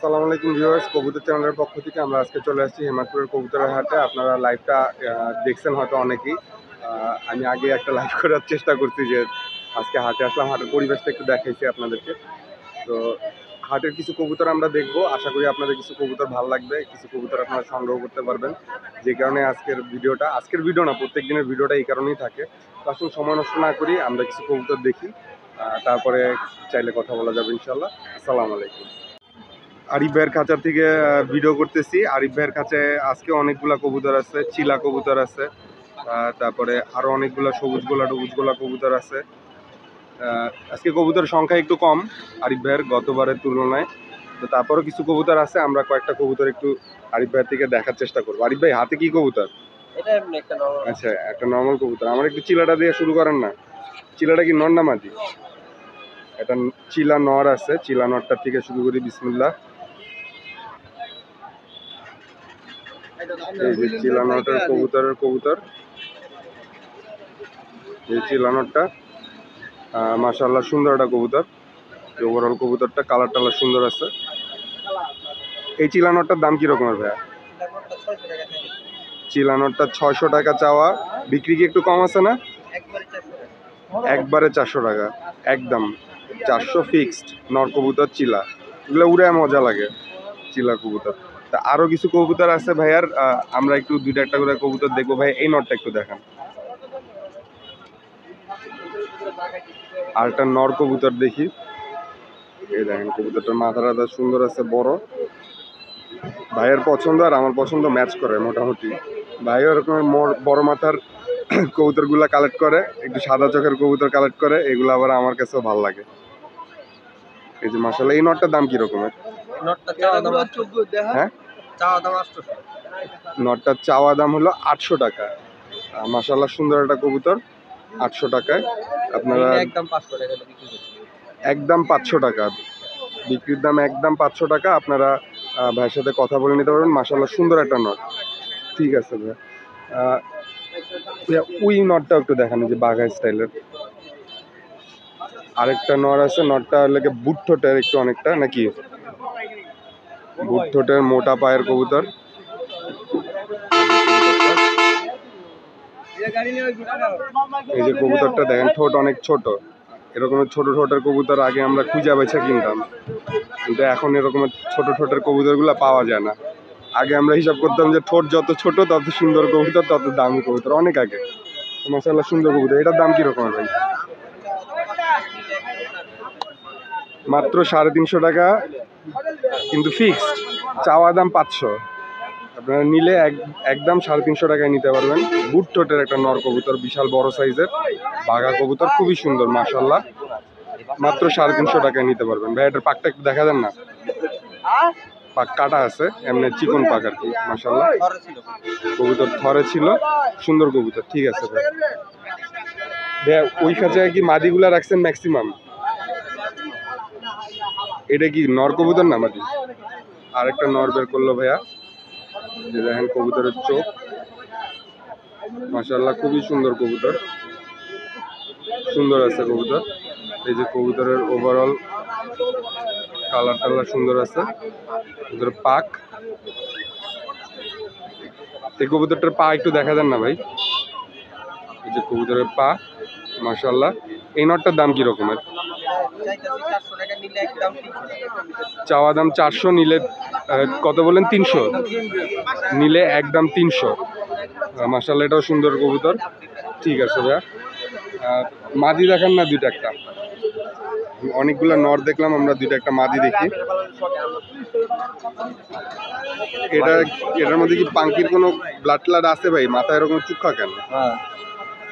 আসসালামু আলাইকুম ভিউয়ার্স, কবুতর চ্যানেলের পক্ষ থেকে আমরা আজকে চলে আসছি হেমাদপুরের কবুতরের হাটে। আপনারা লাইভটা দেখছেন হয়তো অনেকেই। আমি আগে একটা লাইভ করার চেষ্টা করছি যে আজকে হাটে আসলাম, হাটের পরিবেশটা একটু দেখাইছি আপনাদেরকে। তো হাটের কিছু কবুতর আমরা দেখবো, আশা করি আপনাদের কিছু কবুতর ভালো লাগবে, কিছু কবুতর আপনারা সংগ্রহ করতে পারবেন। যে কারণে আজকের ভিডিও না, প্রত্যেক দিনের ভিডিওটা এই কারণেই থাকে। তো আসলে সময় নষ্ট না করি, আমরা কিছু কবুতর দেখি, তারপরে চাইলে কথা বলা যাবে ইনশাল্লাহ। আসসালামু আলাইকুম। আরিফ ভাইয়ের খাঁচা থেকে ভিডিও করতেছি। আরিফ ভাইয়ের কাছে আজকে অনেকগুলা কবুতর আছে, চিলা কবুতর আছে, তারপরে আরও অনেকগুলা সবুজ গোলা কবুতর আছে। আজকে কবুতরের সংখ্যা একটু কম আরিফ ভাইয়ের গতবারের তুলনায়। তো তারপরেও কিছু কবুতর আছে, আমরা কয়েকটা কবুতর একটু আরিফ ভাইয়ের থেকে দেখার চেষ্টা করবো। আরিফ ভাই, হাতে কি কবুতর? আচ্ছা, একটা নর্মাল কবুতর। আমার একটু চিলাটা দিয়ে শুরু করেন না। চিলাটা কি নর না মাদি? একটা চিলা নর আছে, চিলা নরটার থেকে শুরু করি। বিসমিল্লাহ। এই যে চিলানোটার কবুতর, এই চিলানোটা মাশাআল্লাহ সুন্দর একটা কবুতর। ওভারঅল কবুতরটা কালার টালার সুন্দর আছে। এই চিলানোটার দাম কি রকমের ভাইয়া? চিলানোটা 600 টাকা চাওয়া, বিক্রি কি একটু কম আছে না? একবারে 400 টাকা, একদম 400 ফিক্সড। নর কবুতর চিলা, এগুলো উড়ে মজা লাগে চিলা কবুতর। তা আরো কিছু কবুতর আছে ভাইয়ার, আমরা একটু দুইটা একটা করে কবুতর দেখবো। ভাই, এই নরটা একটু দেখান। আর একটা নর কবুতর দেখি। এই দেখেন কবুতরটার মাথা সুন্দর আছে, বড়। ভাইয়ের পছন্দ আর আমার পছন্দ ম্যাচ করে মোটামুটি। ভাইও এরকম বড় মাথার কবুতরগুলা কালেক্ট করে, একটু সাদা চোখের কবুতর কালেক্ট করে, এগুলো আবার আমার কাছেও ভালো লাগে। এই যে মাশাআল্লাহ, এই নটটার দাম কি রকমের? হ্যাঁ, নটটার চাওয়া দাম হলো 800 টাকা। মাশাআল্লাহ সুন্দর একটা কবুতর, 800 টাকায় আপনারা একদম 500 টাকা বিক্রির দাম, একদম 500 টাকা। আপনারা ভাইয়ের সাথে কথা বলে নিতে পারবেন। মাশাআল্লাহ সুন্দর একটা নট। ঠিক আছে ভাই, ওই নটটা একটু দেখানো, যে বাঘা স্টাইলের আরেকটা নর আছে। নটটা লাগে বুট ঠোঁটের একটু অনেকটা, নাকি বুট ঠোঁটের মোটা পায়ের কবুতর। এই যে কবুতরটা দেখেন, ঠোঁট অনেক ছোট। এরকমের ছোট ঠোঁটের কবুতর আগে আমরা খুঁজা বেছে কিনতাম, কিন্তু এখন এরকমের ছোট ঠোঁটের কবুতরগুলো পাওয়া যায় না। আগে আমরা হিসাব করতাম যে ঠোঁট যত ছোট তত সুন্দর কবুতর, তত দামি কবুতর, অনেক আগে। মাশাআল্লাহ সুন্দর কবুতর। এটার দাম কিরকম ভাই? মাত্র 350 টাকা, কিন্তু ফিক্সড। চাওয়া দাম 500। আপনারা নিলে একদম 350 টাকায় নিতে পারবেন। বুট ঠোঁটের একটা নর কবুতর, বিশাল বড় সাইজের বাঘা কবুতর, খুবই সুন্দর মাশাআল্লাহ। মাত্র 350 টাকায় নিতে পারবেন। ভাই, এটার পাকটা একটু দেখা দেন না। পাক কাটা আছে, এমনি চিকন পাক আর কি। মাশাআল্লাহ কবুতর থরে ছিল, সুন্দর কবুতর। ঠিক আছে ভাই, ওই খাঁচায় কি মাদিগুলা রাখছেন ম্যাক্সিমাম? এটা কি নর কবুতর না মাদি? আরেকটা নর বের করলো ভাইয়া। যে দেখেন কবুতরের চোখ, মাশাআল্লাহ খুবই সুন্দর কবুতর, সুন্দর আছে কবুতর। এই যে কবুতরের ওভারঅল কালার টালার সুন্দর আছে। কবুতরের পাক, এই কবুতরটার পা একটু দেখা দেন না ভাই। এই যে কবুতরের পা, মাশাআল্লাহ। এই নটটার দাম কি রকমের? চাওয়া দাম 400, নিলে কত বলেন? 300। নিলে একদম 300। মাশাআল্লাহ, এটাও সুন্দর কবুতর। ঠিক আছে ভাইয়া, মাদি দেখান না দুইটা একটা। অনেকগুলো নর দেখলাম, আমরা দুইটা একটা মাদি দেখি। এটার মধ্যে কি পাঙ্কির কোনো ব্লাড ট্লাড আছে ভাই? মাথা এরকম চুক্কা কেন?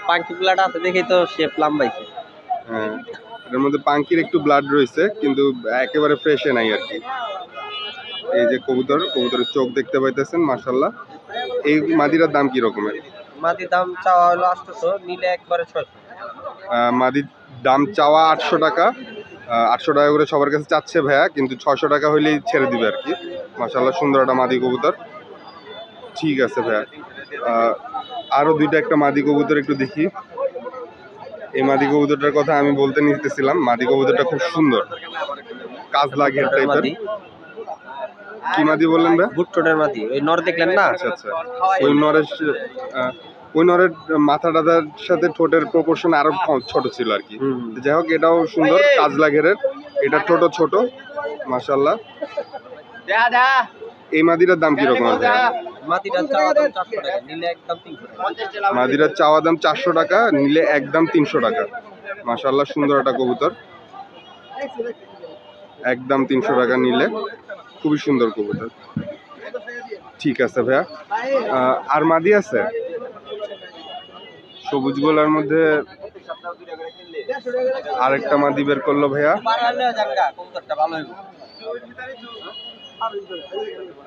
পাঙ্কি ব্লাড আছে দেখি তো শেপ লাম্বাইছে। হ্যাঁ, এটার মধ্যে পাঙ্কির একটু ব্লাড রয়েছে, কিন্তু একেবারে ফ্রেশে নাই আর কি। এই যে কবুতরের চোখ দেখতে পাইতেছেন, মাশাআল্লাহ। এই মাদিটার দাম কি রকমের? মাদির দাম চাওয়া হলো 800, নিলে একবারে 600। মাদির দাম চাওয়া 800 টাকা। 800 টাকা করে সবার কাছে চাচ্ছে ভাইয়া, কিন্তু 600 টাকা হইলেই ছেড়ে দিবে আর কি। মাশাআল্লাহ সুন্দর একটা মাদি কবুতর। ঠিক আছে ভাইয়া, আরও দুইটা একটা মাদি কবুতর একটু দেখি। এই মাদি কবুতরটার কথা আমি বলতে নিতেছিলাম। মাদি কবুতরটা খুব সুন্দর, কাজলা ঘের টাইপের। কি মাদি বললেন ভাই? বুটটোনের মাদি, ওই নর দেখলেন না? আচ্ছা আচ্ছা, ওই নরের ওই নরের মাথা টাথার সাথে ঠোঁটের প্রপোর্শন আরো ছোট ছিল আর কি। যাই হোক, এটাও সুন্দর কাজলা ঘেরের, এটা ছোট ছোট মাশাআল্লাহ। এই মাদিটার দাম কিরকম আছে? মাদিটার চাওয়া দাম 400 টাকা, নিলে একদম 300 টাকা। মাদিটার চাওয়া দাম 400 টাকা, নিলে একদম 300 টাকা। মাশাআল্লাহ, সুন্দর একটা কবুতর, একদম 300 টাকা নিলে, খুবই সুন্দর কবুতর। ঠিক আছে ভাইয়া, আর মাদি আছে সবুজ গোলার মধ্যে? আরেকটা মাদি বের করলো ভাইয়া,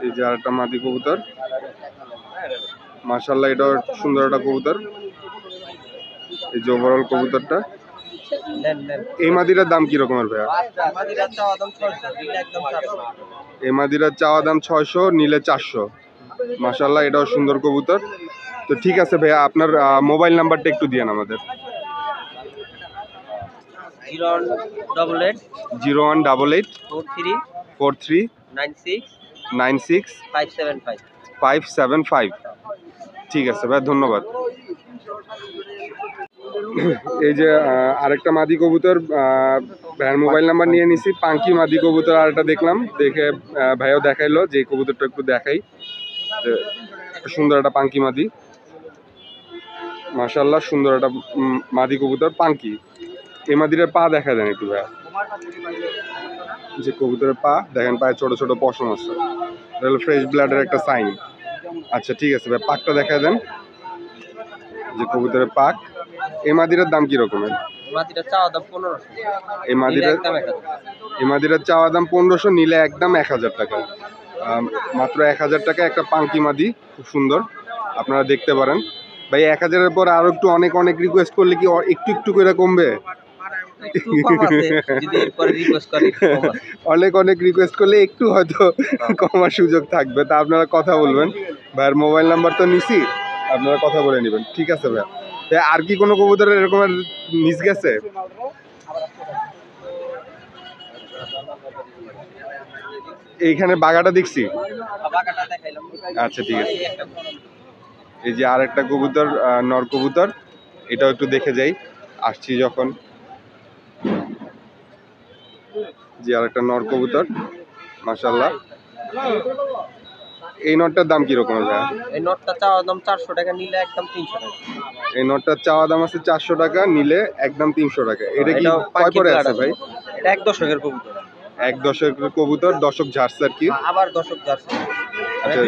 এই যে আরেকটা মাদি কবুতর, মাশাআল্লাহ, এটাও সুন্দর একটা কবুতর। এই যে ওভারঅল কবুতরটা। এই মাদিটার দাম কি রকমের ভাইয়া? এই মাদিটার চাওয়া দাম 600, নিলে 400। মাশাআল্লাহ, এটাও সুন্দর কবুতর। তো ঠিক আছে ভাইয়া, আপনার মোবাইল নাম্বারটা একটু দিয়েন আমাদের। 0188 0188 43 43 96 96 575। 575। ঠিক আছে ভাই, ধন্যবাদ। এই যে আরেকটা মাদি কবুতর, ভাইয়ের মোবাইল নাম্বার নিয়ে নিছি। পাঙ্কি মাদি কবুতর আরেকটা দেখলাম, দেখে ভাইও দেখাইলো যে এই কবুতরটা একটু দেখাই। সুন্দর একটা পাঙ্কি মাদি, মাশাআল্লাহ, সুন্দর একটা মাদি কবুতর পাঙ্কি। এই মাদিটার পা দেখা দেন একটু ভাইয়া, যে কবুতরের পা দেখেন, পায়ে ছোট ছোট পশম আছে, এটা হলো ফ্রেশ ব্লাডের একটা সাইন। আচ্ছা ঠিক আছে ভাই, পাকটা দেখা দেন, যে কবুতরের পাক। এই মাদিটার দাম কি রকমের? মাদিটার চাওয়া দাম 1500। এই মাদিটার চাওয়া দাম 1500, নিলে একদম 1000 টাকা। মাত্র 1000 টাকা একটা পাঙ্কি মাদি, খুব সুন্দর, আপনারা দেখতে পারেন। ভাই 1000-এর পর আরো একটু অনেক অনেক রিকোয়েস্ট করলে কি একটু একটু করে কমবে? অনেক অনেক রিকোয়েস্ট করলে একটু হয়তো কমার সুযোগ থাকবে, তা আপনারা কথা বলবেন। ভাইয়ের মোবাইল নাম্বার তো নিছি, আপনারা কথা বলে নেবেন। ঠিক আছে ভাইয়া। আর কি কোনো কবুতরের এরকমের মিস গেছে? এইখানে বাগাটা দেখছি। আচ্ছা ঠিক আছে। এই যে আর একটা কবুতর, নর কবুতর, এটাও একটু দেখে যাই আসছি যখন। যে আর একটা নর কবুতর, মাশাআল্লাহ। এই নটটার দাম কি রকমের ভাইয়া? এই নটটা চাওয়া দাম 400 টাকা, নিলে একদম 300 টাকা। এই নটটার চাওয়া দাম আছে 400 টাকা, নিলে একদম 300 টাকা। এটা কি কয় পরে আছে ভাই? এটা 1 দশকের কবুতর। 1 দশকের কবুতর, দশক ঝাড়ছে আর কি। আবার দশক ঝাড়ছে। আচ্ছা,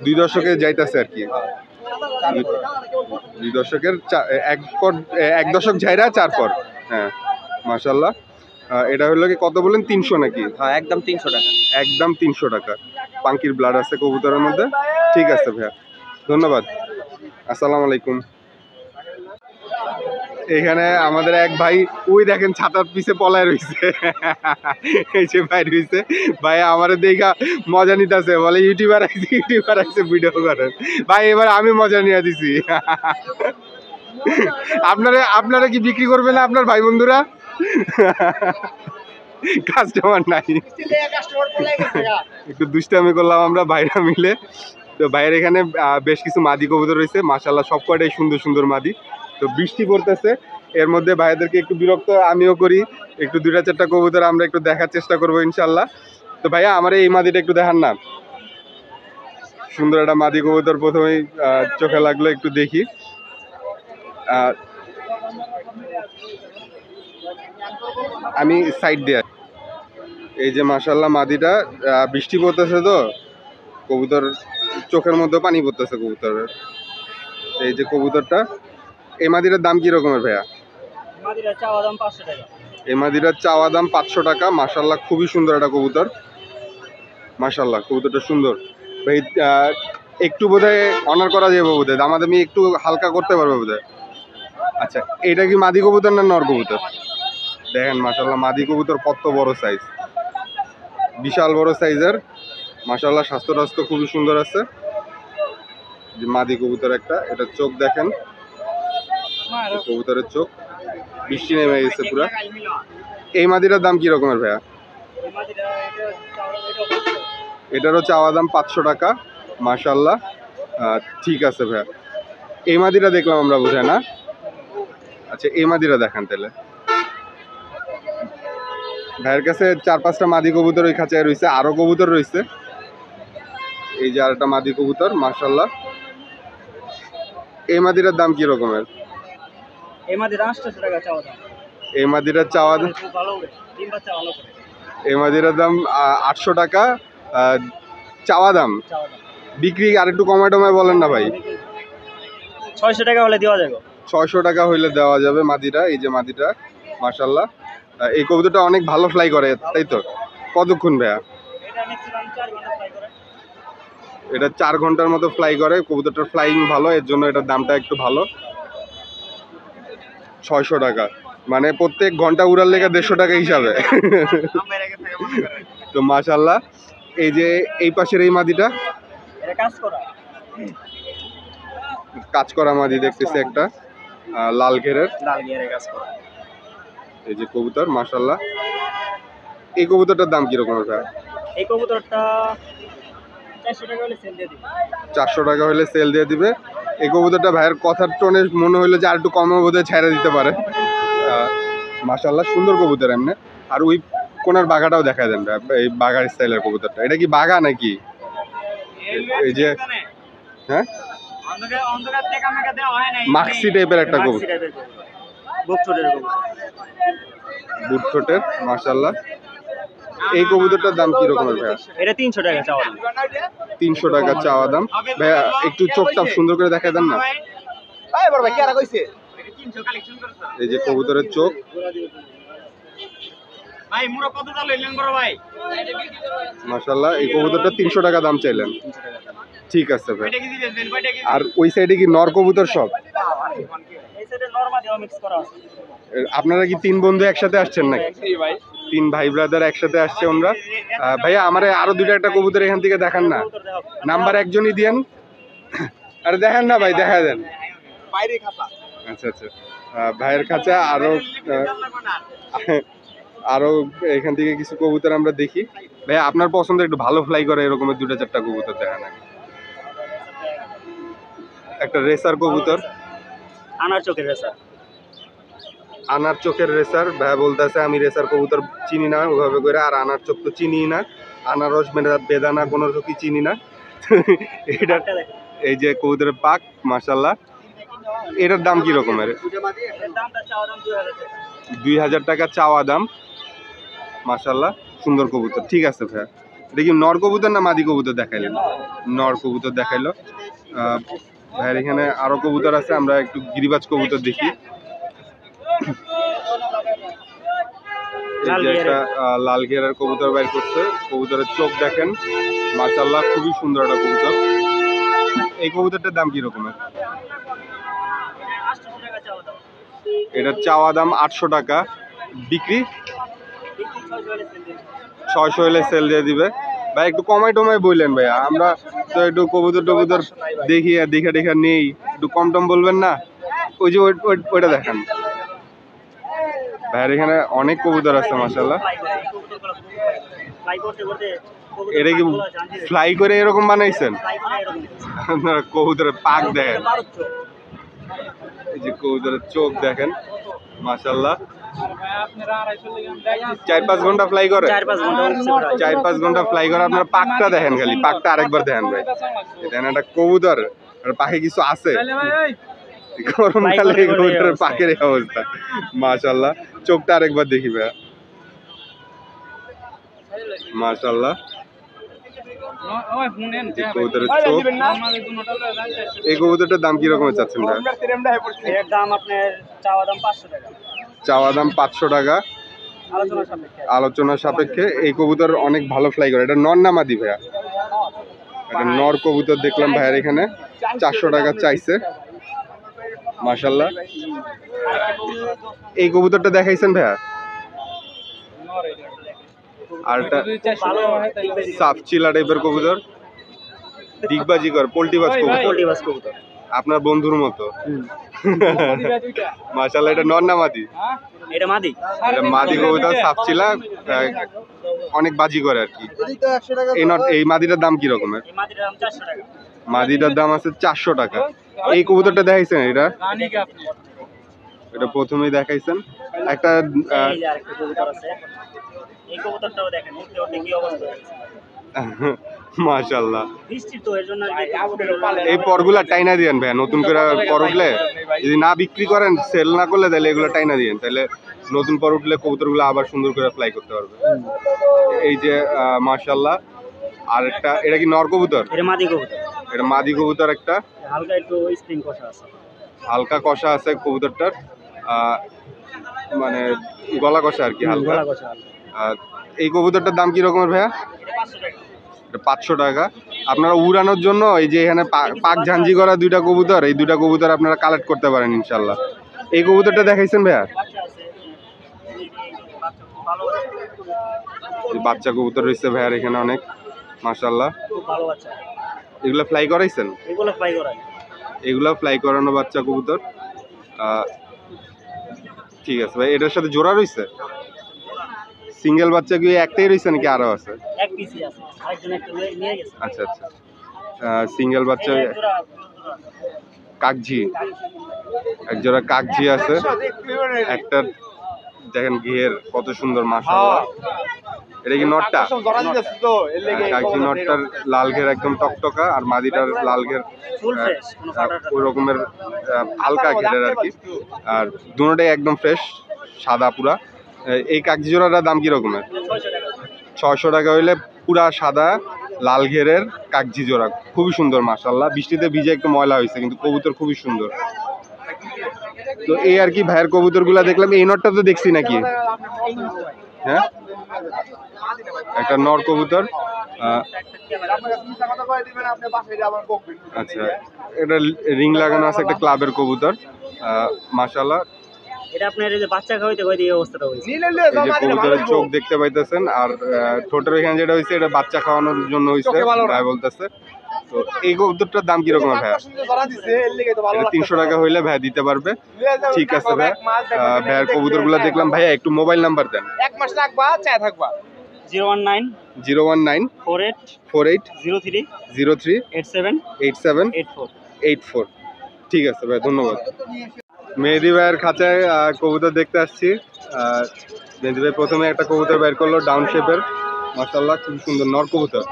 2 দশকে যাইতাছে আর কি। 2 দশকের 1 দশক ঝাইরা 4 পর। হ্যাঁ, মাশাআল্লাহ। এটা হলো কি কত বলেন? 300 নাকি? হ্যাঁ, একদম 300 টাকা। একদম 300 টাকা। পাঙ্কির ব্লাড আছে কবুতরের মধ্যে। ঠিক আছে ভাইয়া, ধন্যবাদ। আসসালামু আলাইকুম। এখানে আমাদের এক ভাই, ওই দেখেন ছাতার পিছে পলায় রয়েছে, এই যে ভাই রয়েছে, ভাই আমার দেখা মজা নিতেছে, বলে ইউটিউবার আইছে ভিডিও করেন। ভাই এবার আমি মজা নিয়ে দিছি। আপনারা কি বিক্রি করবেন না আপনার ভাই বন্ধুরা? কাস্টমার নাই, একটু দুষ্টামি করলাম আমরা ভাইরা মিলে। তো ভাইয়ের এখানে বেশ কিছু মাদি কবুতর রয়েছে, মাশাআল্লাহ, সব কয়টাই সুন্দর সুন্দর মাদি। তো বৃষ্টি পড়তেছে, এর মধ্যে ভাইদেরকে একটু বিরক্ত আমিও করি, একটু 2-4টা কবুতর আমরা একটু দেখার চেষ্টা করবো ইনশাল্লাহ। তো ভাইয়া আমার এই মাদিটা একটু দেখান না, সুন্দর একটা মাদি কবুতর প্রথমেই চোখে লাগলো, একটু দেখি। আমি সাইড দিয়ে, এই যে মাশাআল্লাহ মাদিটা, বৃষ্টি পড়তেছে তো কবুতর চোখের মধ্যে পানি পড়তেছে কবুতরের। এই যে কবুতরটা, এই মাদিটার দাম কি রকমের ভাইয়া? এই মাদিটার চাওয়া দাম 500 টাকা। মাশাআল্লাহ, খুবই সুন্দর একটা কবুতর, মাশাআল্লাহ, কবুতরটা সুন্দর। ভাই একটু বোধহয় অনার করা যাবে, বোধহয় দামাদামি একটু হালকা করতে পারবে বোধহয়। আচ্ছা, এটা কি মাদি কবুতর না নর কবুতর? দেখেন মাশাআল্লাহ, মাদি কবুতর কত বড় সাইজ, বিশাল বড় সাইজের, মাশাআল্লাহ, স্বাস্থ্য টাস্থ্য খুবই সুন্দর আছে। যে মাদি কবুতর একটা, এটা চোখ দেখেন, কবুতরের চোখ, বৃষ্টি নেমে গেছে পুরা। এই মাদিটার দাম কি রকমের ভাইয়া? এটারও চাওয়া দাম 500 টাকা। মাশাল্লাহ, ঠিক আছে ভাইয়া। এই মাদিটা দেখলাম আমরা, বুঝে না? আচ্ছা, এই মাদিটা দেখান তাহলে। ভাইয়ের কাছে 4-5টা মাদি কবুতর ওই খাঁচায় রয়েছে, আরো কবুতর রয়েছে। এই যে আরেকটা মাদি কবুতর, মাশাল্লাহ। এই মাদিটার দাম কি রকমের? এই মাদিটা 800 টাকা চাওয়া দাম। এই মাদিটার চাওয়া দাম, খুব ভালো হবে, ডিম বাচ্চা ভালো করে। এই মাদিটার দাম 800 টাকা চাওয়া দাম। চাওয়া দাম। বিক্রি আর একটু কমায় টমায় বলেন না ভাই। 600 টাকা হলে দেওয়া যাবে। 600 টাকা হইলে দেওয়া যাবে মাদিটা। এই যে মাদিটা, মাশাল্লাহ। এই কবুতরটা অনেক ভালো ফ্লাই করে, তাই তো? কতক্ষণ ভাইয়া? এটা ম্যাক্সিমাম 4 ঘন্টা ফ্লাই করে। এটা 4 ঘন্টার মতো ফ্লাই করে। কবুতরটার ফ্লাইং ভালো, এর জন্য এটার দামটা একটু ভালো। 600 টাকা মানে প্রত্যেক ঘন্টা উড়ার লেগে 150 টাকা হিসাবে। তো মাশাল্লাহ। এই যে এই পাশের এই মাদিটা, এটা কাজ করা। কাজ করা মাদি দেখতেছি একটা, লাল ঘেরের। লাল গিয়ারে কাজ করা। এই যে কবুতর, মাশাল্লাহ। এই কবুতরটার দাম কিরকম ভাই? এই কবুতরটা 400 টাকা হলে সেল দিয়ে দিই। 400 টাকা হলে সেল দিয়ে দিবে। এই কবুতরটা ভাইয়ের কথার টোনে মনে হইলো যে আর একটু কমে বোধহয় ছেড়ে দিতে পারে। মাশাল্লাহ, সুন্দর কবুতর এমনি। আর ওই কোনার বাঘাটাও দেখা দেন ভাই, এই বাঘার স্টাইলের কবুতরটা। এটা কি বাঘা নাকি? এই যে, হ্যাঁ, মাক্সি টাইপের একটা কবুতর, বুট ঠোঁটের, মাশাল্লাহ। এই কবুতরটার দাম কি রকমের ভাইয়া? এটা 300 টাকা চাওয়া দাম। 300 টাকা চাওয়া দাম। ভাইয়া একটু চোখটা সুন্দর করে দেখা দেন না। এই যে কবুতরের চোখ, মাশাল্লাহ। এই কবুতরটা 300 টাকা দাম চাইলেন, ঠিক আছে ভাই। আর ওই সাইডে কি নর কবুতর সব? আপনারা কি 3 বন্ধু একসাথে আসছেন নাকি? 3 ভাই ব্রাদার একসাথে আসছে ওনারা। ভাইয়া আমার আরো 2টা একটা কবুতর এখান থেকে দেখান না, নাম্বার একজনই দিয়েন। আরে দেখেন না ভাই, দেখা দেন। আচ্ছা আচ্ছা, ভাইয়ের কাছে আরো এখান থেকে কিছু কবুতর আমরা দেখি। ভাইয়া আপনার পছন্দের একটু ভালো ফ্লাই করে এরকমের 2-4টা কবুতর দেখা নাকি? একটা রেসার কবুতর, আনার চোখের রেসার। আনার চোখের রেসার। ভাইয়া বলতেছে আমি রেসার কবুতর চিনি না ওইভাবে করে, আর আনার চোখ তো চিনি না, আনারস বেদানা কোনো চোখই চিনি না। এটা এই যে কবুতরের পাক, মাশাল্লাহ। এটার দাম কি রকমের? 2000 টাকা চাওয়া দাম, মাশাল্লাহ। সুন্দর কবুতর, ঠিক আছে ভাইয়া। এটা কি নর কবুতর না মাদি কবুতর দেখাইলেন? নর কবুতর দেখাইলো। ভাইয়ের এখানে আরো কবুতর আছে, আমরা একটু গিরিবাজ কবুতর দেখি। এই যে একটা লাল ঘেরার কবুতর বাইর করছে। কবুতরের চোখ দেখেন, মাশাল্লাহ, খুবই সুন্দর একটা কবুতর। এই কবুতরটার দাম কি রকমের? এটার চাওয়া দাম 800 টাকা, বিক্রি 600 হলে সেল দিয়ে দিবে। ভাই একটু কমাই টমাই বললেন ভাইয়া, আমরা তো একটু কবুতর টবুতর দেখি আর দেখা নেই, একটু কম টম বলবেন না? ওই যে ওইটা দেখান। ভাইয়ের এখানে অনেক কবুতর আছে, মাশাল্লাহ। এটা কি ফ্লাই করে এরকম বানাইছেন? আপনারা কবুতরের পাক দেখেন, এই যে কবুতরের চোখ দেখেন, মাশাল্লাহ। 4-5 ঘন্টা ফ্লাই করে, 4-5 ঘন্টা ফ্লাই করে। আপনার পাকটা দেখেন, খালি পাকটা আরেকবার দেখেন ভাই। দেখেন একটা কবুতর আর পাখি কিছু আছে। গরমকালে কবুতরের পাখির এই অবস্থা, মাশাল্লাহ। চোখটা আরেকবার দেখি ভাইয়া, মাশাল্লাহ। কবুতরের চোখ। এই কবুতরটার দাম কি রকমের চাচ্ছেন ভাই? এর দাম আপনার চাওয়া দাম 500 টাকা। চাওয়া দাম 500 টাকা, আলোচনার সাপেক্ষে। এই কবুতর অনেক ভালো ফ্লাই করে। এটা নর না মাদি ভাইয়া? এটা নর কবুতর দেখলাম ভাইয়ার এখানে, 400 টাকা চাইছে, মাশাল্লাহ। এই কবুতরটা দেখাইছেন ভাইয়া? আর একটা সাফচিলা টাইপের কবুতর, ডিগবাজি কর, পোল্ট্রিবাজ কবুতর, আপনার বন্ধুর মতো। মাশাআল্লাহ, এটা নর না মাদি? এটা মাদি। এটা মাদি কবুতর, সাপচিলা, অনেক বাজি করে আর কি। এই মাদিটার দাম কি রকমের? এই মাদিটার দাম 400 টাকা। মাদিটার দাম আছে 400 টাকা। এই কবুতরটা দেখাইছেন? এটা প্রথমেই দেখাইছেন। একটা এই যে আরেকটা কবুতর আছে, এই কবুতরটাও দেখেন উঠতে উঠতে কি অবস্থা হয়েছে। মাশাআল্লাহ, বৃষ্টির তো এর জন্য এই পরগুলা টাইনা দিয়েন ভাই, নতুন করে পর উঠলে যদি না বিক্রি করেন, সেল না করলে, তাহলে এগুলো টাইনা দিয়েন, তাহলে নতুন পর উঠলে কবুতরগুলো আবার সুন্দর করে ফ্লাই করতে পারবে। এই যে মাশাআল্লাহ, আর একটা, এটা কি নর কবুতর? এটা মাদি কবুতর। এটা মাদি কবুতর একটা, হালকা একটু স্প্রিং কষা আছে। হালকা কষা আছে কবুতরটার, মানে গলা কষা আর কি, হালকা। গলা কষা হালকা। এই কবুতরটার দাম কি রকমের ভাইয়া? এটা 500 টাকা। এটা 500 টাকা। আপনারা উড়ানোর জন্য এই যে এখানে পাক ঝাঞ্জি করা দুইটা কবুতর, এই দুইটা কবুতর আপনারা কালেক্ট করতে পারেন ইনশাল্লাহ। এই কবুতরটা দেখাইছেন ভাইয়া? বাচ্চা আছে, ভালো এই বাচ্চা কবুতর রয়েছে ভাইয়ার এখানে অনেক, মাশাআল্লাহ। খুব ভালো বাচ্চা। এগুলো ফ্লাই করাইছেন? এগুলো ফ্লাই করা। এগুলো ফ্লাই করানো বাচ্চা কবুতর। ঠিক আছে ভাই, এটার সাথে জোড়া রয়েছে? সিঙ্গেল বাচ্চা কি একটাই রয়েছে নাকি আরো আছে? এক পিসই আছে, আরেকজন একটা নিয়ে গেছে। আচ্ছা আচ্ছা, সিঙ্গেল বাচ্চা। কাকঝি, এক জোড়া কাকঝি আছে। একটা দেখেন ঘের কত সুন্দর, মাশাআল্লাহ। এটা কি নটটা? কাকঝি নটটার লাল ঘের একদম টকটকা, আর মাদিটার লাল ঘের ফুল ফ্রেশ, কোনো ফাটা ওই রকমের হালকা ঘেরের আর কি। আর দুটোটাই একদম ফ্রেশ, সাদা পুরা। এই কাকঝি জোড়াটার দাম কি রকমের? 600 টাকা। 600 টাকা হইলে পুরা সাদা লাল ঘেরের কাকঝি জোড়া, খুবই সুন্দর মাশাআল্লাহ। বৃষ্টিতে ভিজে একটু ময়লা হয়েছে, কিন্তু কবুতর খুবই সুন্দর। তো এই আর কি ভাইয়ের কবুতর গুলা দেখলাম। এই নটটা তো দেখছি নাকি? হ্যাঁ, একটা নর কবুতর। আচ্ছা, এটা রিং লাগানো আছে, একটা ক্লাবের কবুতর, মাশাআল্লাহ। এটা আপনার এই যে বাচ্চা খাওয়াইতে খাওয়াইতে এই অবস্থাটা হয়েছে। এই যে কবুতরের চোখ দেখতে পাইতেছেন, আর ঠোঁটের এখানে যেটা হয়েছে, এটা বাচ্চা খাওয়ানোর জন্য হয়েছে ভাই বলতেছে। তো এই কবুতরটার দাম কিরকম ভাই? এটা 300 টাকা হইলে ভাই দিতে পারবে। ঠিক আছে ভাই, ভাইয়ের কবুতর গুলা দেখলাম। ভাইয়া একটু মোবাইল নাম্বার দেন। 019 019 48 48 03 03 87 87 84। 84। ঠিক আছে ভাই, ধন্যবাদ। মেহেদি ভাইয়ের খাঁচায় কবুতর দেখতে আসছি। মেহেদি ভাই প্রথমে একটা কবুতর বের করলো, ডাউন শেপের, মাশাআল্লাহ, খুব সুন্দর নর কবুতর।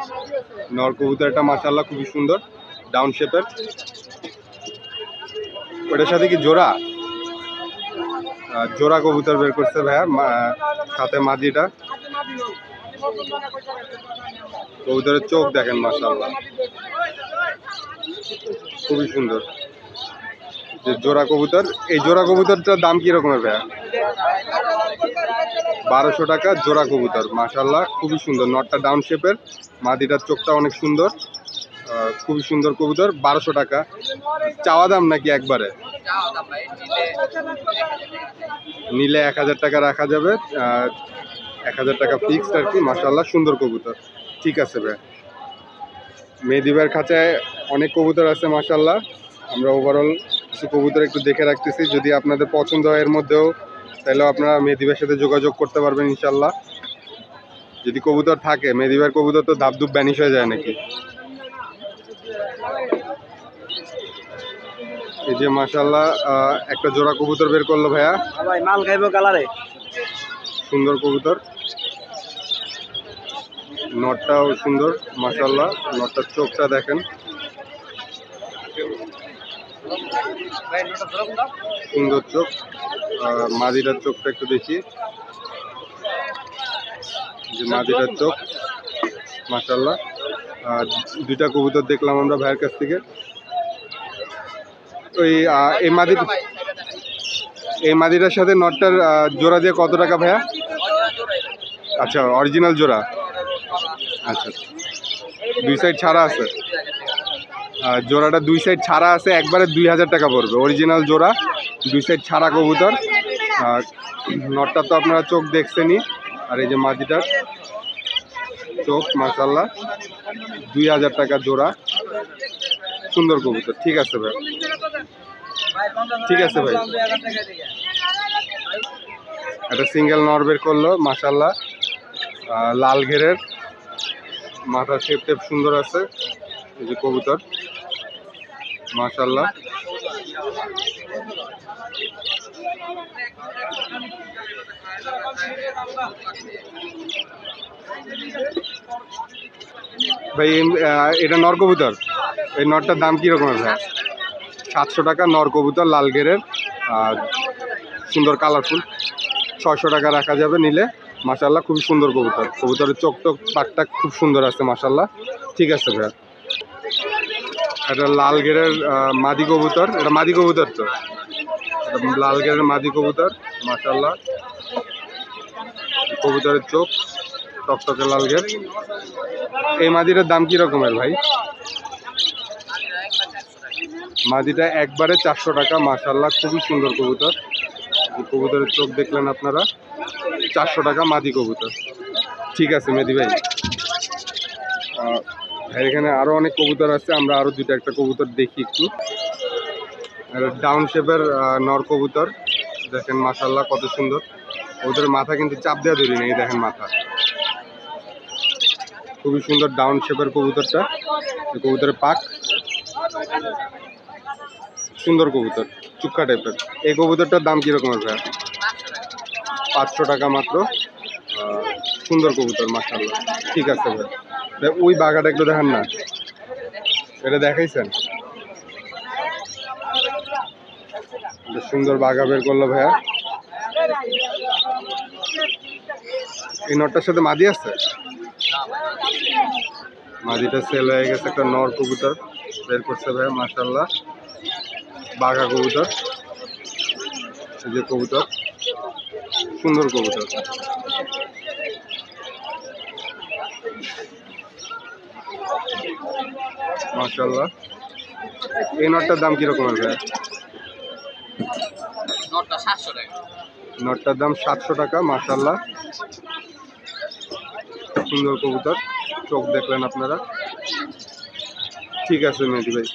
নর কবুতরটা মাশাআল্লাহ খুবই সুন্দর, ডাউন শেপের। ওটার সাথে কি জোড়া? জোড়া কবুতর বের করছে ভাইয়া, সাথে মাদিটা। কবুতরের চোখ দেখেন মাশাআল্লাহ, খুবই সুন্দর। যে জোড়া কবুতর, এই জোড়া কবুতরটার দাম কি রকমের ভাইয়া? 1200 টাকা জোড়া কবুতর, মাশাআল্লাহ, খুবই সুন্দর। নটটা ডাউন শেপের, মাদিটার চোখটা অনেক সুন্দর, খুবই সুন্দর কবুতর। 1200 টাকা চাওয়া দাম নাকি একবারে? নিলে 1000 টাকা রাখা যাবে, 1000 টাকা ফিক্সড আর কি। মাশাআল্লাহ, সুন্দর কবুতর। ঠিক আছে ভাই, মেহেদি ভাইয়ের খাঁচায় অনেক কবুতর আছে মাশাআল্লাহ। আমরা ওভারঅল কিছু কবুতর একটু দেখে রাখতেছি, যদি আপনাদের পছন্দ হয় এর মধ্যেও, তাহলে আপনারা মেহেদি ভাইয়ের সাথে যোগাযোগ করতে পারবেন ইনশাল্লাহ। যদি কবুতর থাকে, মেহেদি ভাইয়ের কবুতর তো ধাপধুপ ব্যানিশ হয়ে যায় নাকি। এই যে মাশাআল্লাহ একটা জোড়া কবুতর বের করলো ভাইয়া, ভাই মাল খাইবো কালারে, সুন্দর কবুতর। নটটাও সুন্দর মাশাআল্লাহ, নটটার চোখটা দেখেন, সুন্দর চোখ। মাদিটার চোখটা একটু দেখি, যে মাদিটার চোখ মাশাআল্লাহ। দুইটা কবুতর দেখলাম আমরা ভাইয়ের কাছ থেকে। ওই এই মাদিটার সাথে নটটার জোড়া দিয়ে কত টাকা ভাইয়া? আচ্ছা, অরিজিনাল জোড়া। আচ্ছা, দুই সাইড ছাড়া আছে, জোড়াটা দুই সাইড ছাড়া আছে, একবারে 2000 টাকা পড়বে। অরিজিনাল জোড়া, দুই সাইড ছাড়া কবুতর। নটটা তো আপনারা চোখ দেখছেনই, আর এই যে মাদিটার চোখ মাশাআল্লাহ, 2000 টাকা জোড়া, সুন্দর কবুতর। ঠিক আছে ভাই, ঠিক আছে ভাই। একটা সিঙ্গেল নর বের করলো মাশাল্লাহ, লাল ঘেরের, মাথা শেপ টেপ সুন্দর আছে। এই যে কবুতর মাশাল্লাহ। ভাই এটা নর কবুতর, এই নরটার দাম কীরকমের ভাই? 700 টাকা নর কবুতর, লাল গেরের, আর সুন্দর কালারফুল। 600 টাকা রাখা যাবে নিলে মাশাল্লাহ। খুবই সুন্দর কবুতর, কবুতরের চোখ টোক পাকটা খুব সুন্দর আছে মাশাল্লাহ। ঠিক আছে ভাইয়া। এটা লাল গেরের মাদি কবুতর, এটা মাদি কবুতর তো, এটা লাল গেরের মাদি কবুতর মাশাল্লাহ। কবুতরের চোখ টকটকে লাল গের। এই মাদিটার দাম কি রকমের ভাই? মাদিটা একবারে 400 টাকা মাশাল্লাহ। খুবই সুন্দর কবুতর, কবুতরের চোখ দেখলেন আপনারা। 400 টাকা মাদি কবুতর। ঠিক আছে মেহেদি ভাই। এখানে আরো অনেক কবুতর আছে, আমরা আরো দুইটা একটা কবুতর দেখি একটু। ডাউন শেপের নর কবুতর দেখেন মাশাল্লাহ কত সুন্দর। কবুতরের মাথা কিন্তু চাপ দেওয়া ধরি নেই, দেখেন মাথা খুবই সুন্দর। ডাউন শেপের কবুতরটা, কবুতরের পাক সুন্দর, কবুতর চুক্কা টাইপের। এই কবুতরটার দাম কিরকমের ভাইয়া? 500 টাকা মাত্র। সুন্দর কবুতর মাশাআল্লাহ। ঠিক আছে ভাই। ওই বাঘাটা একটু দেখান না, এটা দেখাইছেন? সুন্দর বাঘা বের করলো ভাইয়া। এই নটটার সাথে মাদি আছে? মাদিটা সেল হয়ে গেছে। একটা নর কবুতর বের করছে ভাইয়া মাশাআল্লাহ। বাঘা কবুতর, এই যে কবুতর, সুন্দর কবুতর। মাশাআল্লাহ। এই নটটার দাম কিরকমের ভাই? নটটার দাম 700 টাকা মাশাআল্লাহ। সুন্দর কবুতর, চোখ দেখলেন আপনারা। ঠিক আছে মেহেদি ভাই।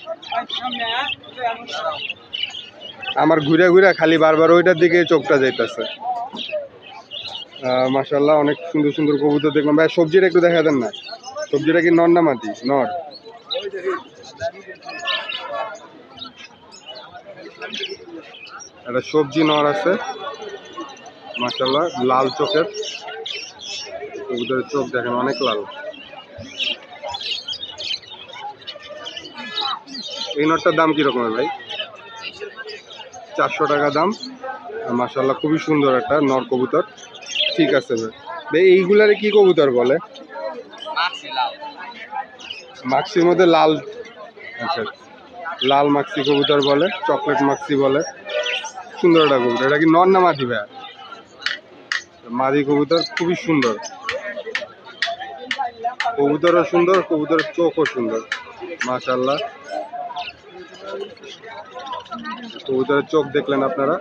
আমার ঘুরে ঘুরে খালি বারবার ওইটার দিকে চোখটা যাইতেছে। মাশাআল্লাহ অনেক সুন্দর সুন্দর কবুতর দেখলাম ভাই। সবজিটা একটু দেখা দেন না, সবজিটা কি নর না মাদি? নর। একটা সবজি নর আছে মাশাআল্লাহ, লাল চোখের কবুতরের চোখ দেখেন অনেক লাল। এই নটটার দাম কিরকমের ভাই? 400 টাকা দাম মাশাআল্লাহ। খুবই সুন্দর একটা নর কবুতর। ঠিক আছে ভাই। এইগুলারে কি কবুতর বলে? মাক্সির মধ্যে লাল, আচ্ছা লাল মাক্সি কবুতর বলে, চকলেট মাক্সি বলে। সুন্দর একটা কবুতর। এটা কি নর না মাদি ভাইয়া? মাদি কবুতর, খুবই সুন্দর কবুতরও সুন্দর, কবুতরের চোখও সুন্দর মাশাআল্লাহ। কবুতরের চোখ দেখলেন আপনারা।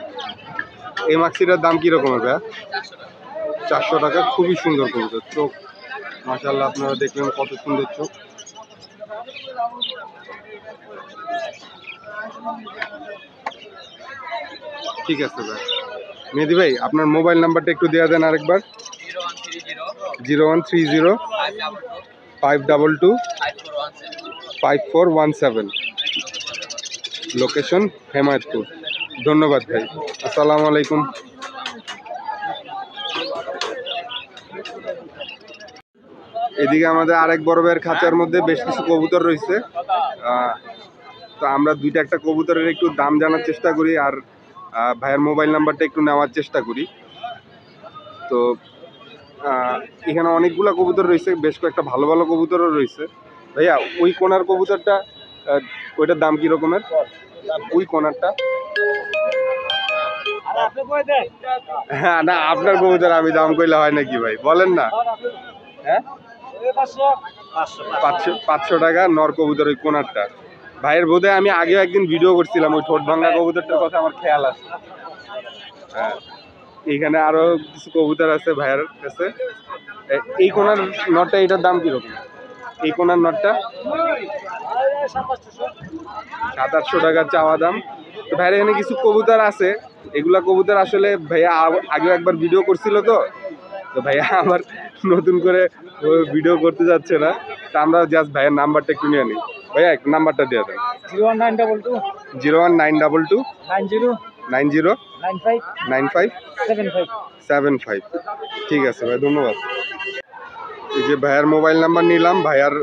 এই মাক্সিটার দাম কি রকমের ভাইয়া? 400 টাকা। খুবই সুন্দর কবুতর, চোখ মাশাআল্লাহ আপনারা দেখলেন কত সুন্দর চোখ। ঠিক আছে ভাই। মেহেদি ভাই আপনার মোবাইল নাম্বারটা একটু দেওয়া দেন আরেকবার। 0130 522 5417। লোকেশন হেমায়তপুর। ধন্যবাদ ভাই, আসসালামু আলাইকুম। এদিকে আমাদের আরেক বড় ভাইয়ের খাঁচার মধ্যে বেশ কিছু কবুতর রয়েছে। তো আমরা দুইটা একটা কবুতরের একটু দাম জানার চেষ্টা করি, আর ভাইয়ের মোবাইল নাম্বারটা একটু নেওয়ার চেষ্টা করি। তো এখানে অনেকগুলা কবুতর রয়েছে, বেশ কয়েকটা ভালো ভালো কবুতরও রয়েছে। ভাইয়া ওই কোনার কবুতরটা, ওইটার দাম কি রকমের? ওই কোনারটা? হ্যাঁ না, আপনার কবুতর আমি দাম কইলে হয় নাকি ভাই, বলেন না। হ্যাঁ 500 টাকা নর কবুতর ওই কোনারটা। ভাইয়ের বোধহয় আমি আগেও একদিন ভিডিও করছিলাম, ওই ঠোঁট ভাঙা কবুতরটার কথা আমার খেয়াল আছে। হ্যাঁ, এইখানে আরো কিছু কবুতর আছে ভাইয়ের কাছে। এই কোনার নরটা, এটার দাম কিরকম? এই কোনার নটটা 700-800 টাকা চাওয়া দাম। তো ভাইয়ের এখানে কিছু কবুতর আছে, এগুলা কবুতর আসলে ভাইয়া আগে একবার ভিডিও করছিল, তো ভাইয়া আবার নতুন করে ভিডিও করতে যাচ্ছে না। তা আমরা জাস্ট ভাইয়ের নাম্বারটা একটু নিয়ে নিই। ভাইয়া একটু নাম্বারটা দিয়ে দেন। 01922 01922 90 90 95 95 75। 75। ঠিক আছে ভাই, ধন্যবাদ। এই যে ভাইয়ার মোবাইল নাম্বার নিলাম। ভাইয়ার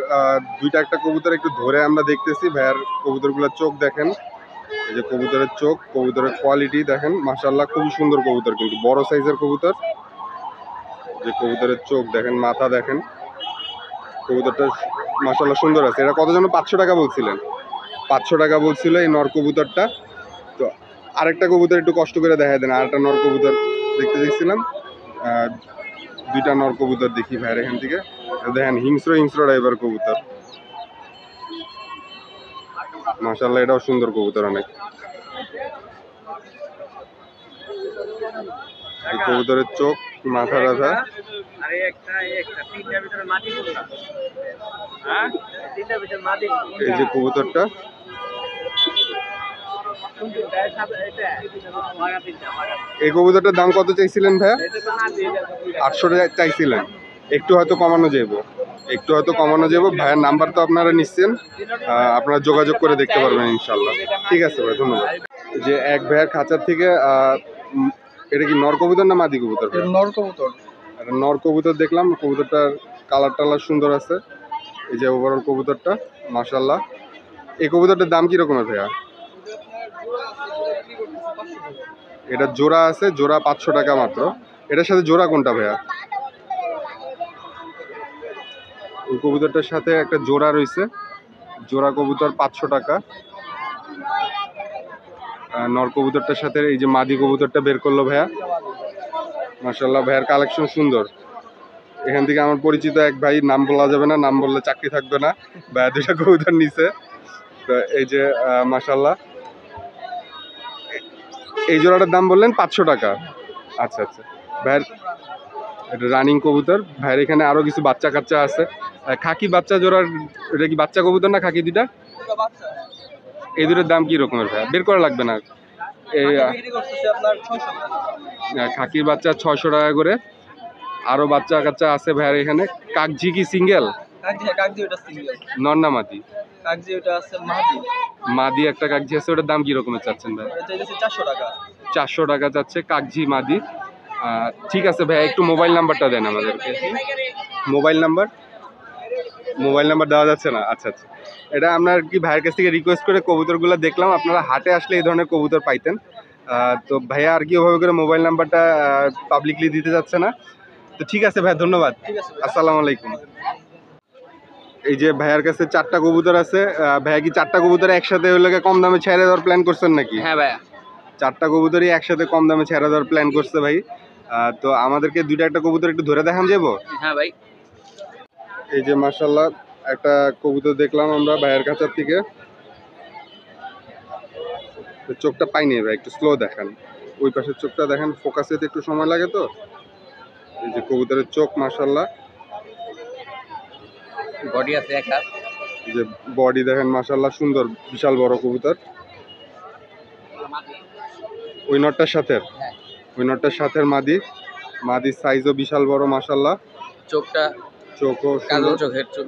দুইটা একটা কবুতর একটু ধরে আমরা দেখতেছি। ভাইয়ার কবুতরগুলোর চোখ দেখেন, এই যে কবুতরের চোখ, কবুতরের কোয়ালিটি দেখেন, মাশাআল্লাহ খুবই সুন্দর কবুতর, কিন্তু বড় সাইজের কবুতর। যে কবুতরের চোখ দেখেন, মাথা দেখেন, কবুতরটা মাশাআল্লাহ সুন্দর আছে। এটা কত যেন 500 টাকা বলছিলেন? 500 টাকা বলছিল এই নর কবুতরটা। তো আরেকটা কবুতর একটু কষ্ট করে দেখা দেন, আরেকটা নর কবুতর দেখতে দেখছিলাম। দুইটা নর কবুতর দেখি ভাইয়ের এখান থেকে। দেখেন হিংস্র হিংস্র টাইপের কবুতর, মাশাআল্লাহ এটাও সুন্দর কবুতর অনেক। এই কবুতরের চোখ, মাথা রাধা। এই যে কবুতরটা, এই কবুতরটার দাম কত চাইছিলেন ভাইয়া? 800 টাকা চাইছিলেন। একটু হয়তো কমানো যাবো, একটু হয়তো কমানো যাবো। ভাইয়ের নাম্বার তো আপনারা নিচ্ছেন, আপনারা যোগাযোগ করে দেখতে পারবেন ইনশাল্লাহ। ঠিক আছে ভাই, ধন্যবাদ। যে এক ভাইয়ের খাঁচার থেকে এটা কি নর কবুতর না মাদি কবুতর? নর কবুতর। একটা নর কবুতর দেখলাম, কবুতরটার কালার টালার সুন্দর আছে। এই যে ওভারঅল কবুতরটা মাশাআল্লাহ। এই কবুতরটার দাম কি রকমের ভাইয়া? এটা জোড়া আছে, জোড়া 500 টাকা মাত্র। এটার সাথে জোড়া কোনটা ভাইয়া? ওই কবুতরটার সাথে একটা জোড়া রয়েছে, জোড়া কবুতর 500 টাকা। নর কবুতরটার সাথে এই যে মাদি কবুতরটা বের করলো ভাইয়া, মাশাআল্লাহ ভাইয়ার কালেকশন সুন্দর। এখান থেকে আমার পরিচিত এক ভাই, নাম বলা যাবে না, নাম বললে চাকরি থাকবে না, ভাইয়া দুইটা কবুতর নিছে। তো এই যে মাশাআল্লাহ এই জোড়াটার দাম বললেন 500 টাকা। আচ্ছা আচ্ছা ভাইয়ের এটা রানিং কবুতর। ভাইয়ের এখানে আরো কিছু বাচ্চা কাচ্চা আছে। খাকি বাচ্চা জোড়ার, এটা কি বাচ্চা কবুতর না খাকি দুটা? এই দুটোর দাম কি রকমের ভাইয়া? বের করা লাগবে না। এই খাকির বাচ্চা 600 টাকা করে। আরো বাচ্চা কাচ্চা আছে ভাইয়ের এখানে। কাকজি কি সিঙ্গেল? নর না মাদি? মাদি একটা কাকজি আছে, ওটার দাম কি রকমের চাচ্ছেন ভাই? 400 টাকা চাচ্ছে কাকজি মাদি। ঠিক আছে ভাইয়া, একটু মোবাইল নাম্বারটা দেন আমাদেরকে। মোবাইল নাম্বার দেওয়া যাচ্ছে না? আচ্ছা আচ্ছা, এটা আপনার কি ভাইয়ের কাছ থেকে রিকোয়েস্ট করে কবুতরগুলো দেখলাম। আপনারা হাটে আসলে এই ধরনের কবুতর পাইতেন। তো ভাইয়া আর কি ওভাবে করে মোবাইল নাম্বারটা পাবলিকলি দিতে যাচ্ছে না। তো ঠিক আছে ভাইয়া, ধন্যবাদ। আসসালামু আলাইকুম। এই যে ভাইয়ার কাছে 4টা কবুতর আছে। ভাইয়া কি 4টা কবুতর একসাথে হলে কম দামে ছেড়ে দেওয়ার প্ল্যান করছেন নাকি? হ্যাঁ ভাইয়া, 4টা কবুতরই একসাথে কম দামে ছেড়ে দেওয়ার প্ল্যান করছে ভাই। তো আমাদেরকে দুইটা একটা কবুতর একটু ধরে দেখান যাবো? হ্যাঁ ভাই। এই যে মাশাআল্লাহ একটা কবুতর দেখলাম আমরা ভাইয়ের কাছার থেকে। চোখটা পাইনি ভাই, একটু স্লো দেখান। ওই পাশের চোখটা দেখেন, ফোকাসে একটু সময় লাগে তো। এই যে কবুতরের চোখ মাশাআল্লাহ, বডি আছে এক হাত। এই যে বডি দেখেন মাশাআল্লাহ সুন্দর, বিশাল বড় কবুতর। ওই নটটার সাথে, ওই নটটার সাথে মাদির সাইজও বিশাল বড় মাশাআল্লাহ। চোখও কালো চোখের চোখ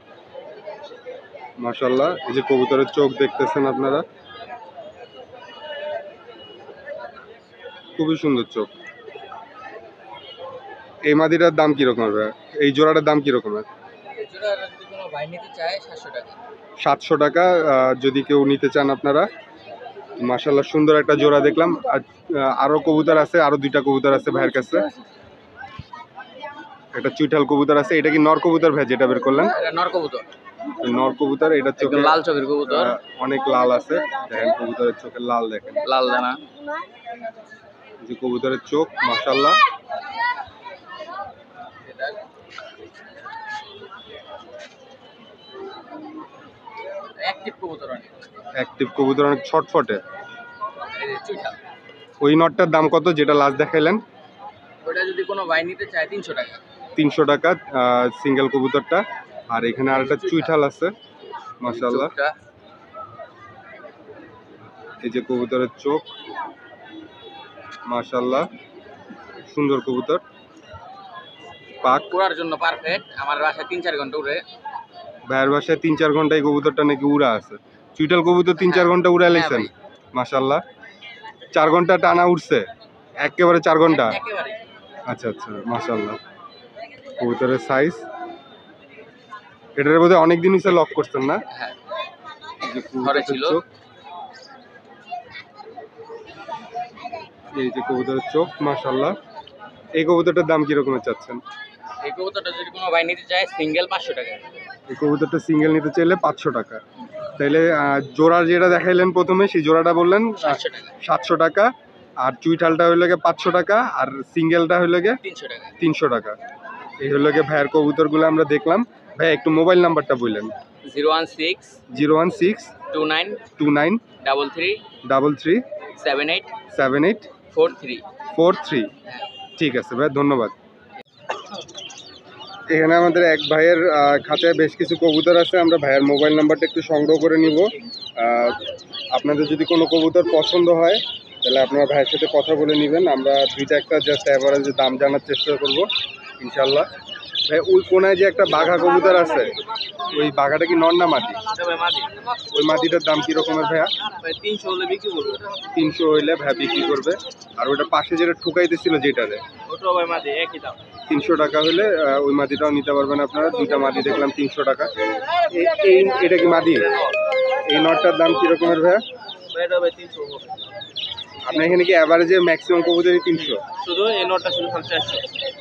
মাশাআল্লাহ। এই যে কবুতরের চোখ দেখতেছেন আপনারা, খুবই সুন্দর চোখ। এই মাদিটার দাম কি রকমের ভাই? এই জোড়াটার দাম কি রকমের? 700 টাকা যদি কেউ নিতে চান আপনারা। মাশাআল্লাহ সুন্দর একটা জোড়া দেখলাম। আরো কবুতর আছে, আরো 2টা কবুতর আছে ভাইয়ের কাছে। একটা চুইঠাল কবুতর আছে। এটা কি নর কবুতর ভাই যেটা বের করলেন? নর কবুতর। নর কবুতর, এটা চোখে লাল চোখের কবুতর, অনেক লাল আছে। দেখেন কবুতরের চোখের লাল দেখেন, লাল দানা। যে কবুতরের চোখ মাশাআল্লাহ। অ্যাক্টিভ কবুতর, অনেক ছটফটে। ওই নটটার দাম কত যেটা লাস্ট দেখাইলেন? ওটা যদি কোনো ভাই নিতে চায় 300 টাকা। 300 টাকা সিঙ্গেল কবুতরটা। আর এখানে আরেকটা চুইঠাল আছে মাশাআল্লাহ। চোখটা এই যে কবুতরের চোখ মাশাআল্লাহ, সুন্দর কবুতর। পাক উড়ার জন্য পারফেক্ট। আমার বাসায় 3-4 ঘন্টা উড়ে। ভাইয়ের বাসায় 3-4 ঘন্টা এই কবুতরটা নাকি উড়া আছে। চুইঠাল কবুতর 3-4 ঘন্টা উড়া লাইছেন মাশাআল্লাহ। 4 ঘন্টা টানা উঠছে একেবারে 4 ঘন্টা। একেবারে আচ্ছা আচ্ছা মাশাআল্লাহ। কবুতরের সাইজ এটার বোধহয় অনেকদিন হচ্ছে লক করছেন না? হ্যাঁ এই যে ঘরে কবুতরের ছিল। চোখ, এই যে কবুতরের চোখ মাশাআল্লাহ। এই কবুতরটার দাম কি রকমের চাচ্ছেন? এই কবুতরটা যদি কোনো ভাই নিতে চায় সিঙ্গেল 500 টাকা। এই কবুতরটা সিঙ্গেল নিতে চাইলে 500 টাকা। তাইলে জোড়া যেটা দেখাইলেন প্রথমে সেই জোড়াটা বললেন 700 টাকা 700 টাকা, আর চুইঠালটা হইল গিয়ে 500 টাকা, আর সিঙ্গেলটা হইল গিয়ে 300 টাকা। 300 টাকা। এই হইল গিয়ে ভাইয়ের কবুতরগুলো আমরা দেখলাম। ভাই একটু মোবাইল নাম্বারটা বললেন। 016 016 29 29 33 33 78 78 43। 43। ঠিক আছে ভাই, ধন্যবাদ। এখানে আমাদের এক ভাইয়ের খাঁচায় বেশ কিছু কবুতর আছে। আমরা ভাইয়ের মোবাইল নাম্বারটা একটু সংগ্রহ করে নিব। আপনাদের যদি কোনো কবুতর পছন্দ হয় তাহলে আপনারা ভাইয়ের সাথে কথা বলে নেবেন। আমরা দুইটা একটা জাস্ট অ্যাভারেজে দাম জানার চেষ্টা করব ইনশাল্লাহ। ভাই ওই কোনায় যে একটা বাঘা কবুতর আছে, ওই বাঘাটা কি নর না মাদি? ওই মাদিটার দাম কি রকমের ভাইয়া? 300 হলে বিক্রি করব। 300 হইলে ভাইয়া বিক্রি করবে। আর ওইটা পাশে যেটা ঠুকাইতেছিল যেটারে, ওটাও ভাই মাদি একই দাম। 300 টাকা হলে ওই মাদিটাও নিতে পারবেন আপনারা। দুইটা মাদি দেখলাম 300 টাকা। এটা কি মাদি? এই নটটার দাম কি রকমের ভাইয়া? এটা ভাই 300 হবে। আপনার এখানে কি অ্যাভারেজে ম্যাক্সিমাম কবুতরই 300? শুধু এই নটটা শুধু 400।